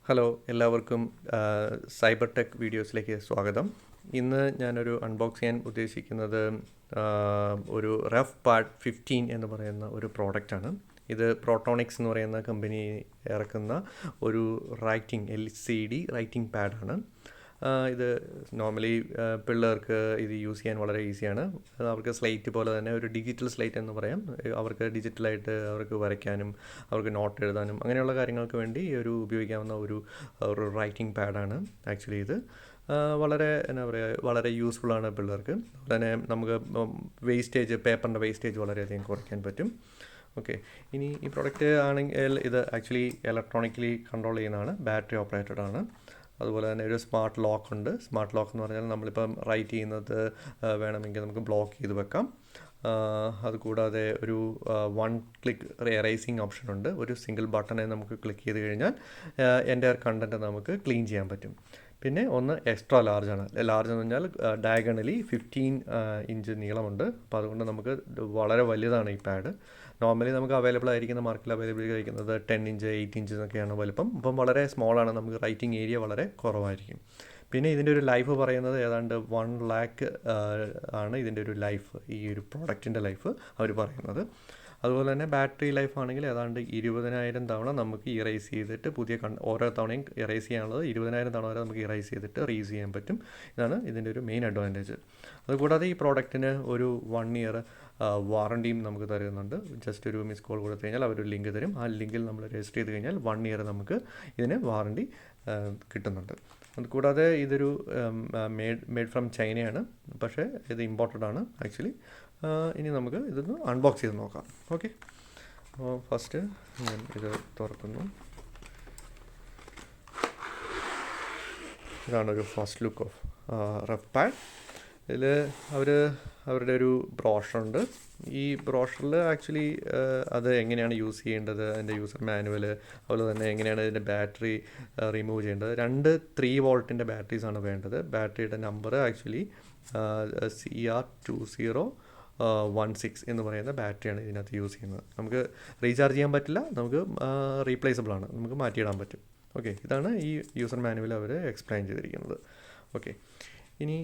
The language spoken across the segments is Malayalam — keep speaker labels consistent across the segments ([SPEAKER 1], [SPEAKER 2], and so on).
[SPEAKER 1] ഹലോ എല്ലാവർക്കും സൈബർ ടെക് വീഡിയോസിലേക്ക് സ്വാഗതം. ഇന്ന് ഞാനൊരു അൺബോക്സ് ചെയ്യാൻ ഉദ്ദേശിക്കുന്നത് ഒരു റഫ് പാഡ് 15 എന്ന് പറയുന്ന ഒരു പ്രോഡക്റ്റാണ്. ഇത് പ്രോട്ടോണിക്സ് എന്ന് പറയുന്ന കമ്പനി ഇറക്കുന്ന ഒരു LCD റൈറ്റിംഗ് പാഡാണ്. ഇത് നോർമലി പിള്ളേർക്ക് ഇത് യൂസ് ചെയ്യാൻ വളരെ ഈസിയാണ്. അവർക്ക് സ്ലേറ്റ് പോലെ തന്നെ ഒരു ഡിജിറ്റൽ സ്ലേറ്റ് എന്ന് പറയാം. അവർക്ക് ഡിജിറ്റലായിട്ട് അവർക്ക് വരയ്ക്കാനും അവർക്ക് നോട്ട് എഴുതാനും അങ്ങനെയുള്ള കാര്യങ്ങൾക്ക് വേണ്ടി ഉപയോഗിക്കാവുന്ന ഒരു റൈറ്റിംഗ് പാഡാണ് ആക്ച്വലി ഇത്. വളരെ എന്താ പറയുക, വളരെ യൂസ്ഫുള്ളാണ് പിള്ളേർക്ക്. തന്നെ നമുക്ക് പേപ്പറിൻ്റെ വേസ്റ്റേജ് വളരെയധികം കുറയ്ക്കാൻ പറ്റും. ഓക്കെ, ഇനി ഈ പ്രോഡക്റ്റ് ആണെങ്കിൽ ഇത് ആക്ച്വലി ഇലക്ട്രോണിക്കലി കൺട്രോൾ ചെയ്യുന്നതാണ്, ബാറ്ററി ഓപ്പറേറ്റഡ് ആണ്. അതുപോലെ തന്നെ ഒരു സ്മാർട്ട് ലോക്ക് ഉണ്ട്. സ്മാർട്ട് ലോക്ക് എന്ന് പറഞ്ഞാൽ നമ്മളിപ്പം റൈറ്റ് ചെയ്യുന്നത് വേണമെങ്കിൽ നമുക്ക് ബ്ലോക്ക് ചെയ്ത് വെക്കാം. അതുകൂടാതെ ഒരു 1 ക്ലിക്ക് എറേസിങ് ഓപ്ഷൻ ഉണ്ട്. ഒരു സിംഗിൾ ബട്ടനെ നമുക്ക് ക്ലിക്ക് ചെയ്ത് കഴിഞ്ഞാൽ എൻ്റയർ കണ്ടൻറ്റ് നമുക്ക് ക്ലീൻ ചെയ്യാൻ പറ്റും. പിന്നെ ഒന്ന് എക്സ്ട്രാ ലാർജാണ്. ലാർജ് എന്ന് പറഞ്ഞാൽ ഡയഗണലി 15 ഇഞ്ച് നീളമുണ്ട്. അപ്പോൾ അതുകൊണ്ട് നമുക്ക് വളരെ വലുതാണ് ഈ പാഡ്. നോർമലി നമുക്ക് മാർക്കറ്റിൽ അവൈലബിൾ ആയിരിക്കുന്നത് 10 ഇഞ്ച് 8 ഇഞ്ച് എന്നൊക്കെയാണ് വലുപ്പം. അപ്പം വളരെ സ്മോളാണ്, നമുക്ക് റൈറ്റിംഗ് ഏരിയ വളരെ കുറവായിരിക്കും. പിന്നെ ഇതിൻ്റെ ഒരു ലൈഫ് പറയുന്നത് ഏതാണ്ട് 1 lakh ആണ് ഇതിൻ്റെ ഒരു ലൈഫ്, ഈ ഒരു പ്രോഡക്റ്റിൻ്റെ ലൈഫ് അവർ പറയുന്നത്. അതുപോലെ തന്നെ ബാറ്ററി ലൈഫ് ആണെങ്കിൽ ഏതാണ്ട് 20,000 തവണ നമുക്ക് ഇറേസ് ചെയ്തിട്ട് ഓരോ തവണയും ഇറേസ് ചെയ്യാനുള്ളത് 20,000 തവണ വരെ നമുക്ക് ഇറേസ് ചെയ്തിട്ട് റീയൂസ് ചെയ്യാൻ പറ്റും. ഇതാണ് ഇതിൻ്റെ ഒരു മെയിൻ അഡ്വാൻറ്റേജ്. അതുകൂടാതെ ഈ പ്രോഡക്റ്റിന് ഒരു 1 year വാറണ്ടിയും നമുക്ക് തരുന്നുണ്ട്. ജസ്റ്റ് ഒരു മിസ് കോൾ കൊടുത്തു കഴിഞ്ഞാൽ അവരൊരു ലിങ്ക് തരും. ആ ലിങ്കിൽ നമ്മൾ രജിസ്റ്റർ ചെയ്ത് കഴിഞ്ഞാൽ 1 year നമുക്ക് ഇതിന് വാറണ്ടി കിട്ടുന്നുണ്ട്. അതുകൂടാതെ ഇതൊരു മെയ്ഡ് ഫ്രം ചൈനയാണ്, പക്ഷേ ഇത് ഇമ്പോർട്ടഡ് ആണ് ആക്ച്വലി. ഇനി നമുക്ക് ഇതൊന്ന് അൺബോക്സ് ചെയ്ത് നോക്കാം. ഓക്കെ, അപ്പോൾ ഫസ്റ്റ് ഞാൻ ഇത് തുറക്കുന്നു. ഇതാണൊരു first look of rough pad. ഇതിൽ അവരുടെ ഒരു ബ്രോഷറുണ്ട്. ഈ ബ്രോഷറിൽ ആക്ച്വലി അത് എങ്ങനെയാണ് യൂസ് ചെയ്യേണ്ടത്, അതിൻ്റെ യൂസർ മാനുവൽ, അതുപോലെ തന്നെ എങ്ങനെയാണ് ഇതിൻ്റെ ബാറ്ററി റിമൂവ് ചെയ്യേണ്ടത്. 2 3 വോൾട്ടിൻ്റെ ബാറ്ററീസാണ് വേണ്ടത്. ബാറ്ററിയുടെ നമ്പർ ആക്ച്വലി CR2016 എന്ന് പറയുന്ന ബാറ്ററിയാണ് ഇതിനകത്ത് യൂസ് ചെയ്യുന്നത്. നമുക്ക് റീചാർജ് ചെയ്യാൻ പറ്റില്ല, നമുക്ക് റീപ്ലേസബിൾ ആണ്, നമുക്ക് മാറ്റിയിടാൻ പറ്റും. ഓക്കെ, ഇതാണ് ഈ യൂസർ മാനുവൽ അവർ എക്സ്പ്ലെയിൻ ചെയ്തിരിക്കുന്നത്. ഓക്കെ, ഇനി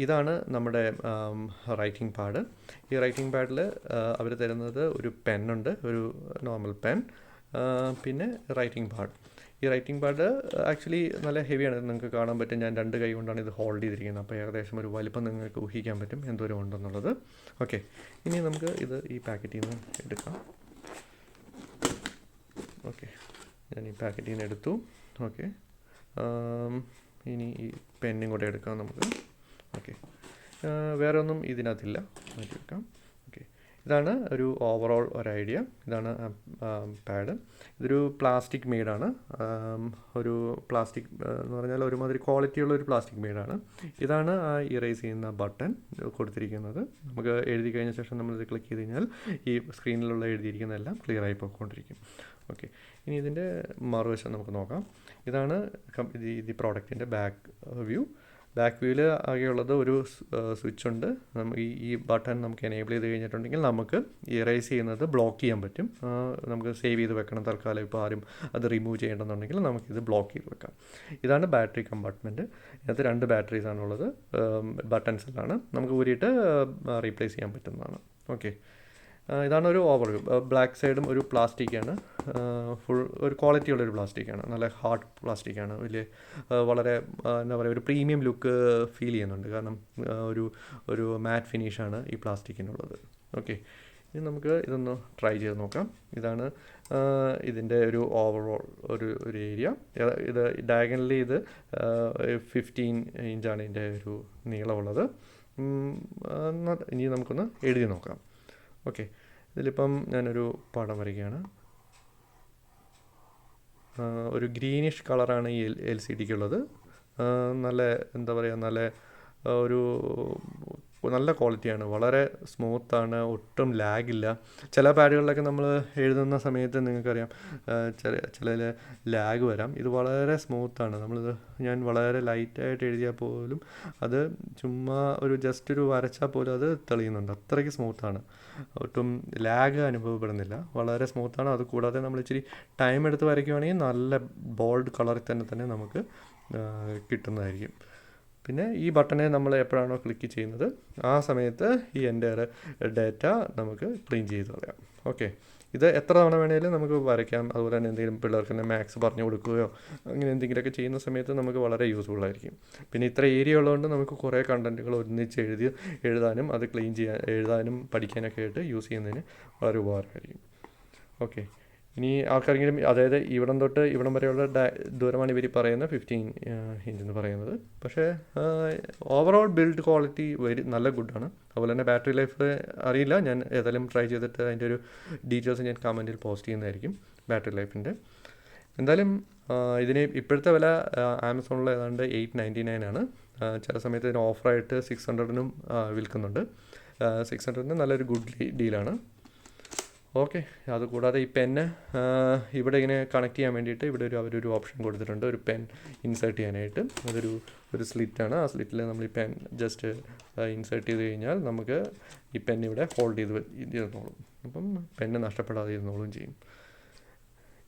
[SPEAKER 1] ഇതാണ് നമ്മുടെ റൈറ്റിംഗ് പാഡ്. ഈ റൈറ്റിംഗ് പാഡിൽ അവർ തരുന്നത് ഒരു പെന്നുണ്ട്, ഒരു നോർമൽ പെൻ, പിന്നെ റൈറ്റിംഗ് പാഡ്. ഈ റൈറ്റിംഗ് പാഡ് ആക്ച്വലി നല്ല ഹെവിയാണ്, നിങ്ങൾക്ക് കാണാൻ പറ്റും. ഞാൻ 2 കൈ കൊണ്ടാണ് ഇത് ഹോൾഡ് ചെയ്തിരിക്കുന്നത്. അപ്പോൾ ഏകദേശം ഒരു വലിപ്പം നിങ്ങൾക്ക് ഊഹിക്കാൻ പറ്റും എന്തോരം ഉണ്ടെന്നുള്ളത്. ഓക്കെ, ഇനി നമുക്ക് ഇത് ഈ പാക്കറ്റിൽ നിന്ന് എടുക്കാം. ഓക്കെ, ഞാൻ ഈ പാക്കറ്റിൽ നിന്ന് എടുത്തു. ഓക്കെ, ഇനി ഈ പെന്നും കൂടെ എടുക്കാം നമുക്ക്. ഓക്കെ, വേറെ ഒന്നും ഇതിനകത്തില്ല, മാറ്റി വെക്കാം. ഓക്കെ, ഇതാണ് ഒരു ഓവറോൾ ഒരു ഐഡിയ. ഇതാണ് പാഡ്. ഇതൊരു പ്ലാസ്റ്റിക് മെയ്ഡാണ്. ഒരു പ്ലാസ്റ്റിക് എന്ന് പറഞ്ഞാൽ ഒരുമാതിരി ക്വാളിറ്റിയുള്ള ഒരു പ്ലാസ്റ്റിക് മെയ്ഡാണ്. ഇതാണ് ആ ഇറേസ് ചെയ്യുന്ന ബട്ടൺ കൊടുത്തിരിക്കുന്നത്. നമുക്ക് എഴുതി കഴിഞ്ഞ ശേഷം നമ്മളിത് ക്ലിക്ക് ചെയ്ത് കഴിഞ്ഞാൽ ഈ സ്ക്രീനിലുള്ള എഴുതിയിരിക്കുന്നതെല്ലാം ക്ലിയർ ആയി പോയിക്കൊണ്ടിരിക്കും. ഓക്കെ, ഇനി ഇതിൻ്റെ മറുവശം നമുക്ക് നോക്കാം. ഇതാണ് ഈ പ്രോഡക്റ്റിൻ്റെ ബാക്ക് വ്യൂ. ബാക്ക് വ്യൂവിൽ ആകെയുള്ളത് ഒരു സ്വിച്ച് ഉണ്ട്. ഈ ബട്ടൺ നമുക്ക് എനേബിൾ ചെയ്ത് കഴിഞ്ഞിട്ടുണ്ടെങ്കിൽ നമുക്ക് ഇറേസ് ചെയ്യുന്നത് ബ്ലോക്ക് ചെയ്യാൻ പറ്റും. നമുക്ക് സേവ് ചെയ്ത് വെക്കണം തൽക്കാലം. ഇപ്പോൾ ആരും അത് റിമൂവ് ചെയ്യണമെന്നുണ്ടെങ്കിൽ നമുക്കിത് ബ്ലോക്ക് ചെയ്ത് വെക്കാം. ഇതാണ് ബാറ്ററി കമ്പാർട്ട്മെൻറ്റ്. ഇതിനകത്ത് 2 ബാറ്ററീസാണുള്ളത്. ബട്ടൺസിലാണ് നമുക്ക് ഊരിയിട്ട് റീപ്ലേസ് ചെയ്യാൻ പറ്റുന്നതാണ്. ഓക്കെ, ഇതാണ് ഒരു ഓവർവ്യൂ. ബ്ലാക്ക് സൈഡും ഒരു പ്ലാസ്റ്റിക്കാണ്, ഫുൾ ഒരു ക്വാളിറ്റി ഉള്ളൊരു പ്ലാസ്റ്റിക്കാണ്, നല്ല ഹാർഡ് പ്ലാസ്റ്റിക്കാണ്. വളരെ എന്താ പറയുക, ഒരു പ്രീമിയം ലുക്ക് ഫീൽ ചെയ്യുന്നുണ്ട്. കാരണം ഒരു മാറ്റ് ഫിനിഷാണ് ഈ പ്ലാസ്റ്റിക്കിനുള്ളത്. ഓക്കെ, ഇനി നമുക്ക് ഇതൊന്ന് ട്രൈ ചെയ്ത് നോക്കാം. ഇതാണ് ഇതിൻ്റെ ഒരു ഓവറോൾ ഒരു ഏരിയ. ഇത് ഡയഗണലി ഇത് 15 ഇഞ്ചാണ് ഇതിൻ്റെ ഒരു നീളമുള്ളത്. ഇനി നമുക്കൊന്ന് എഴുതി നോക്കാം. ഓക്കെ, ഇതിലിപ്പം ഞാനൊരു പടം വരയ്ക്കുകയാണ്. ഒരു ഗ്രീനിഷ് കളറാണ് ഈ LCDക്കുള്ളത്. നല്ല എന്താ പറയുക, നല്ല ഒരു നല്ല ക്വാളിറ്റിയാണ്, വളരെ സ്മൂത്താണ്, ഒട്ടും ലാഗില്ല. ചില പാഡുകളിലൊക്കെ നമ്മൾ എഴുതുന്ന സമയത്ത് നിങ്ങൾക്കറിയാം ചില ലാഗ് വരാം. ഇത് വളരെ സ്മൂത്താണ്. ഞാൻ വളരെ ലൈറ്റായിട്ട് എഴുതിയാൽ പോലും അത് ചുമ്മാ ജസ്റ്റ് ഒരു വരച്ചാൽ പോലും അത് തെളിയുന്നുണ്ട്. അത്രയ്ക്ക് സ്മൂത്താണ്, ഒട്ടും ലാഗ് അനുഭവപ്പെടുന്നില്ല, വളരെ സ്മൂത്താണ്. അത് കൂടാതെ നമ്മൾ ഇച്ചിരി ടൈം എടുത്ത് വരയ്ക്കുകയാണെങ്കിൽ നല്ല ബോൾഡ് കളറിൽ തന്നെ നമുക്ക് കിട്ടുന്നതായിരിക്കും. പിന്നെ ഈ ബട്ടനെ നമ്മൾ എപ്പോഴാണോ ക്ലിക്ക് ചെയ്യുന്നത് ആ സമയത്ത് ഈ എൻ്റെയർ ഡേറ്റ നമുക്ക് ക്ലീൻ ചെയ്ത് കളയാം. ഓക്കെ, ഇത് എത്ര തവണ വേണമെങ്കിലും നമുക്ക് വരയ്ക്കാം. അതുപോലെ തന്നെ എന്തെങ്കിലും പിള്ളേർക്ക് തന്നെ മാത്സ് പറഞ്ഞു കൊടുക്കുകയോ അങ്ങനെ എന്തെങ്കിലുമൊക്കെ ചെയ്യുന്ന സമയത്ത് നമുക്ക് വളരെ യൂസ്ഫുൾ ആയിരിക്കും. പിന്നെ ഇത്ര ഏരിയ ഉള്ളതുകൊണ്ട് നമുക്ക് കുറേ കണ്ടൻറ്റുകൾ ഒന്നിച്ച് എഴുതാനും അത് ക്ലീൻ എഴുതാനും പഠിക്കാനൊക്കെ ആയിട്ട് യൂസ് ചെയ്യുന്നതിന് വളരെ ഉപകാരമായിരിക്കും. ഓക്കെ, ഇനി ആർക്കാരെങ്കിലും, അതായത് ഇവിടം തൊട്ട് ഇവിടം വരെയുള്ള ദൂരമാണ് ഇവർ പറയുന്നത് 15 ഇഞ്ച് എന്ന് പറയുന്നത്. പക്ഷേ ഓവറോൾ ബിൽഡ് ക്വാളിറ്റി നല്ല ഗുഡാണ്. അതുപോലെ തന്നെ ബാറ്ററി ലൈഫ് അറിയില്ല, ഞാൻ ഏതായാലും ട്രൈ ചെയ്തിട്ട് അതിൻ്റെ ഒരു ഡീറ്റെയിൽസ് ഞാൻ കമൻറ്റിൽ പോസ്റ്റ് ചെയ്യുന്നതായിരിക്കും ബാറ്ററി ലൈഫിൻ്റെ. എന്തായാലും ഇതിന് ഇപ്പോഴത്തെ വില ആമസോണിൽ ഏതാണ്ട് 899 ആണ്. ചില സമയത്ത് ഇതിന് ഓഫറായിട്ട് 600-നും വിൽക്കുന്നുണ്ട്. 600-ന് നല്ലൊരു ഗുഡ് ഡീലാണ്. ഓക്കെ, അതുകൂടാതെ ഈ പെന്ന് ഇവിടെ ഇങ്ങനെ കണക്ട് ചെയ്യാൻ വേണ്ടിയിട്ട് ഇവിടെ അവരൊരു ഓപ്ഷൻ കൊടുത്തിട്ടുണ്ട്, ഒരു പെൻ ഇൻസേർട്ട് ചെയ്യാനായിട്ട്. ഒരു സ്ലിറ്റാണ്. ആ സ്ലിറ്റിൽ നമ്മൾ ഈ പെൻ ജസ്റ്റ് ഇൻസേർട്ട് ചെയ്ത് കഴിഞ്ഞാൽ നമുക്ക് ഈ പെൻ ഇവിടെ ഹോൾഡ് ഇരുന്നോളും. അപ്പം പെന്ന് നഷ്ടപ്പെടാതെ ഇരുന്നോളും ചെയ്യും.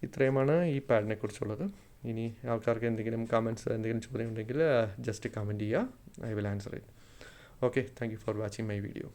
[SPEAKER 1] ഇത്രയുമാണ് ഈ പാഡിനെ കുറിച്ചുള്ളത്. ഇനി ആൾക്കാർക്ക് എന്തെങ്കിലും കമൻറ്റ്സ്, എന്തെങ്കിലും ചോദ്യം ഉണ്ടെങ്കിൽ ജസ്റ്റ് കമൻറ്റ് ചെയ്യുക, I will answer it. Okay, thank you for watching my video.